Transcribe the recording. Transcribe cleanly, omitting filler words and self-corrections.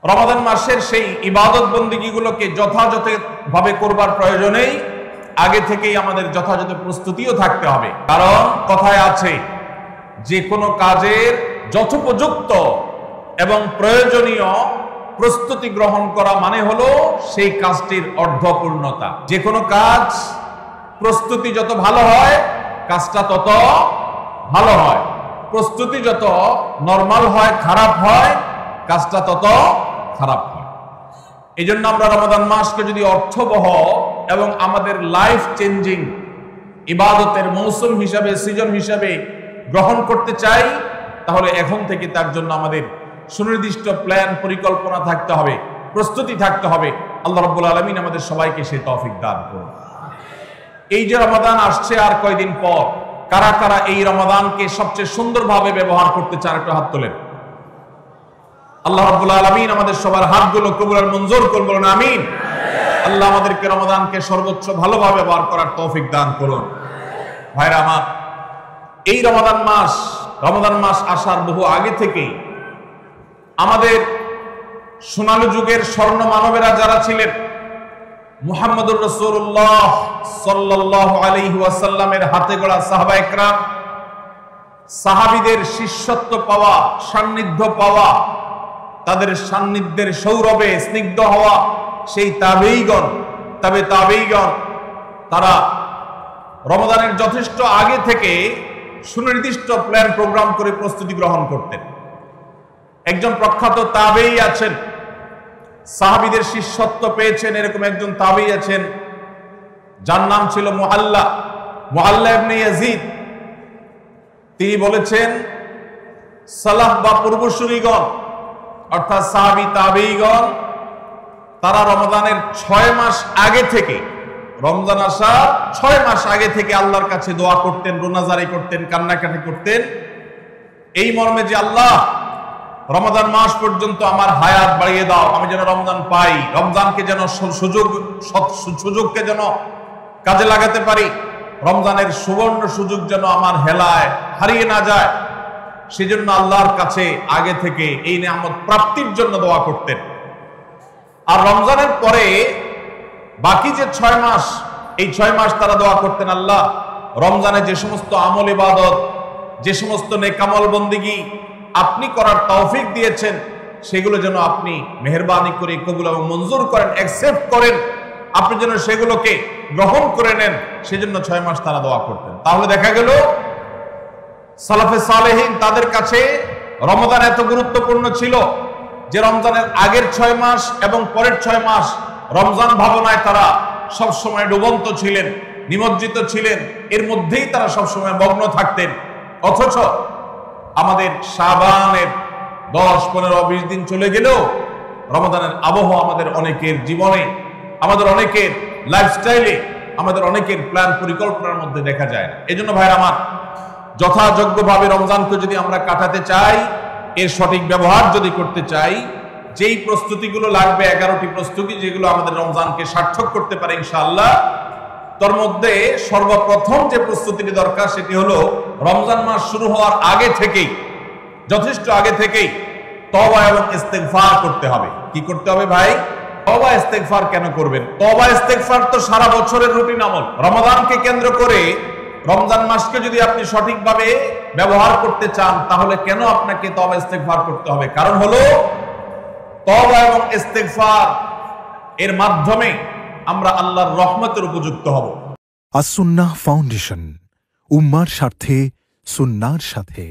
রমাদান মাসের সেই ইবাদত বন্দেগীগুলোকে যথাযথভাবে করবার প্রয়োজনেই আগে থেকেই আমাদের যথাযথ প্রস্তুতিও থাকতে হবে। কারণ কথায় আছে, যে কোনো কাজের যথোপযুক্ত এবং প্রয়োজনীয় প্রস্তুতি গ্রহণ করা মানে হলো সেই কাজটির অর্ধপূর্ণতা। যে কোনো কাজ প্রস্তুতি যত ভালো হয় কাজটা তত ভালো হয়, প্রস্তুতি যত নরমাল হয়, খারাপ হয়, কাজটা তত খারাপ হয়। এই জন্য আমরা রমাদান মাসকে যদি অর্থবহ এবং আমাদের লাইফ চেঞ্জিং ইবাদতের মৌসুম হিসাবে, সিজন হিসাবে গ্রহণ করতে চাই, তাহলে এখন থেকে তার জন্য আমাদের সুনির্দিষ্ট প্ল্যান, পরিকল্পনা থাকতে হবে, প্রস্তুতি থাকতে হবে। আল্লাহ রাব্বুল আলামিন আমাদের সবাইকে সেই তৌফিক দান করুন। এই যে রমাদান আসছে আর কয়দিন পর, কারা কারা এই রমাদানকে সবচেয়ে সুন্দরভাবে ব্যবহার করতে চান একটু হাত তোলেন। আল্লাহ রাব্বুল আলামিন আমাদের সবার হাতগুলো কবুল আর মঞ্জুর করুন, বলুন আমিন। আল্লাহ আমাদেরকে রমাদানকে সর্বোচ্চ ভালোভাবে ব্যবহার করার তৌফিক দান করুন। ভাইরা আমার, এই রমাদান মাস আসার বহু আগে থেকেই আমাদের সোনালী যুগের স্বর্ণ মানবেরা যারা ছিলেন, মুহাম্মদুর রাসূলুল্লাহ সাল্লাল্লাহু আলাইহি ওয়াসাল্লামের হাতে গড়া সাহাবায়ে কেরাম, সাহাবীদের শিষ্যত্ব পাওয়া, সান্নিধ্য পাওয়া, তাদের সান্নিধ্যের সৌরভে স্নিগ্ধ হওয়া সেই তাবেঈগণ, তারা রমাদানের যথেষ্ট আগে থেকে সুনির্দিষ্ট প্ল্যান প্রোগ্রাম করে প্রস্তুতি গ্রহণ করতেন। একজন প্রখ্যাত তাবেঈ আছেন, সাহাবীদের শিষ্যত্ব পেয়েছেন, এরকম একজন তাবেঈ আছেন যার নাম ছিল মুআল্লা ইবনে ইয়াজিদ। তিনি বলেছেন, সালাফ বা পূর্বসূরীগণ অর্থাৎ সাহাবী তাবেঈগণ তারা রমাদানের 6 মাস আগে থেকে, রমজান আসার 6 মাস আগে থেকে আল্লাহর কাছে দোয়া করতেন, রোনাজারি করতেন, কান্নাকাটি করতেন এই মর্মে যে আল্লাহ, রমাদান মাস পর্যন্ত আমার হায়াত বাড়িয়ে দাও, আমি যেন রমজান পাই, রমজানকে যেন সুযোগকে যেন কাজে লাগাতে পারি, রমজানের সুবর্ণ সুযোগ যেন আমার হেলায় হারিয়ে না যায়, সেজন্য আল্লাহর কাছে আগে থেকে এই নিয়ামত প্রাপ্তির জন্য দোয়া করতেন। আর রমজানের পরে বাকি যে 6 মাস, এই 6 মাস তারা দোয়া করতেন, আল্লাহ রমজানে যে সমস্ত আমল ইবাদত, যে সমস্ত নেকামল বন্দেগী আপনি করার তৌফিক দিয়েছেন, সেগুলো যেন আপনি মেহেরবানি করে কবুল এবং মঞ্জুর করেন, অ্যাকসেপ্ট করেন, আপনি যেন সেগুলোকে গ্রহণ করে নেন, সেজন্য 6 মাস তারা দোয়া করতেন। তাহলে দেখা গেল সালাফে সালেহিন তাদের কাছে রমাদান এত গুরুত্বপূর্ণ ছিল যে রমজানের আগের 6 মাস এবং পরের 6 মাস রমজান ভাবনায় তারা সবসময় ডুবন্ত ছিলেন, নিমজ্জিত ছিলেন, এর মধ্যেই তারা সবসময় মগ্ন থাকতেন। অথচ আমাদের শাবানের 10, 15, 20 দিন চলে গেলেও রমাদানের আবহ আমাদের অনেকের জীবনে, আমাদের অনেকের লাইফস্টাইলে, আমাদের অনেকের প্ল্যান পরিকল্পনার মধ্যে দেখা যায় না। এজন্য ভাইরা আমার, যথাযোগ্যভাবে রমজানকে যদি আমরা কাটাতে চাই, এর সঠিক ব্যবহার যদি করতে চাই, যেই প্রস্তুতিগুলো লাগবে, 11টি প্রস্তুতি যেগুলো আমাদের রমজানকে সার্থক করতে পারে ইনশাআল্লাহ, তার মধ্যে সর্বপ্রথম যে প্রস্তুতিটি দরকার সেটি হলো রমজান মাস শুরু হওয়ার আগে থেকেই, যথেষ্ট আগে থেকেই তওবা এবং ইস্তেগফার করতে হবে। কি করতে হবে ভাই? তওবা ইস্তেগফার কেন করবেন? তওবা ইস্তেগফার তো সারা বছরের রুটিন আমল। রমাদানকে কেন্দ্র করে রমজান মাসকে যদি আপনি সঠিকভাবে ব্যবহার করতে চান, তাহলে কেন আপনাকে তওবা ইস্তেগফার করতে হবে? কারণ হলো তওবা এবং ইস্তেগফার এর মাধ্যমে আমরা আল্লাহর রহমতের উপযুক্ত হব। আস-সুন্নাহ ফাউন্ডেশন, উম্মার স্বার্থে, সুন্নাহর সাথে।